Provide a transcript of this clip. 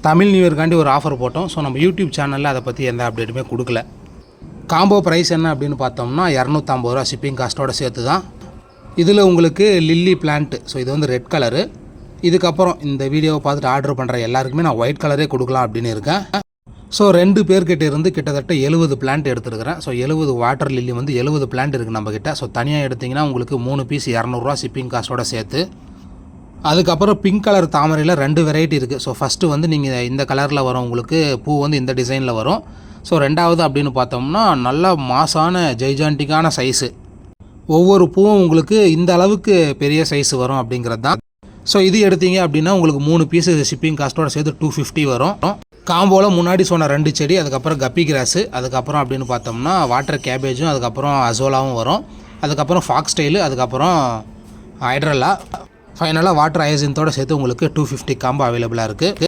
Tamil new இயர்க்காண்டி ஒரு offer போட்டோம். So நம்ம யூடியூப் சேனலில் அதை பற்றி எந்த அப்டேட்டுமே கொடுக்கல. காம்போ ப்ரைஸ் என்ன அப்படின்னு பார்த்தோம்னா 250 ரூபா ஷிப்பிங் காஸ்ட்டோடு சேர்த்து தான். இதில் உங்களுக்கு லில்லி பிளான்ட், ஸோ இது வந்து ரெட் கலரு. இதுக்கப்புறம் இந்த வீடியோவை பார்த்துட்டு ஆர்டர் பண்ணுற எல்லாருக்குமே நான் ஒயிட் கலரே கொடுக்கலாம் அப்படின்னு இருக்கேன். ஸோ 2 பேர்கிட்ட இருந்து கிட்டத்தட்ட 70 பிளான்ட் எடுத்துருக்கிறேன். ஸோ 70 வாட்டர் லில்லி வந்து 70 பிளான்ட் இருக்குது நம்மக்கிட்ட. ஸோ தனியாக எடுத்திங்கன்னா உங்களுக்கு 3 பீஸ் 200 ரூபா ஷிப்பிங் காஸ்ட்டோடு சேர்த்து. அதுக்கப்புறம் பிங்க் கலர் தாமரையில் 2 வெரைட்டி இருக்குது. ஸோ ஃபஸ்ட்டு வந்து நீங்கள் இந்த கலரில் வரும், உங்களுக்கு பூ வந்து இந்த டிசைனில் வரும். ஸோ ரெண்டாவது அப்படின்னு பார்த்தோம்னா நல்லா மாசான ஜெய்ஜாண்டிக்கான சைஸு. ஒவ்வொரு பூவும் உங்களுக்கு இந்த அளவுக்கு பெரிய சைஸ் வரும் அப்படிங்கிறது தான். ஸோ இது எடுத்தீங்க அப்படின்னா உங்களுக்கு 3 பீஸு ஷிப்பிங் காஸ்ட்டோடு சேர்த்து 250 வரும். காம்போவில் முன்னாடி சொன்ன 2 செடி, அதுக்கப்புறம் கப்பி கிராஸு, அதுக்கப்புறம் அப்படின்னு பார்த்தோம்னா வாட்டர் கேபேஜும், அதுக்கப்புறம் அசோலாவும் வரும். அதுக்கப்புறம் ஃபாக்ஸ் ஸ்டைலு, அதுக்கப்புறம் ஹைட்ரல்லா, ஃபைனலாக வாட்டர் ஹயசின்த்தோடு சேர்த்து உங்களுக்கு 250 காம்போ அவைலபிளாக இருக்குது.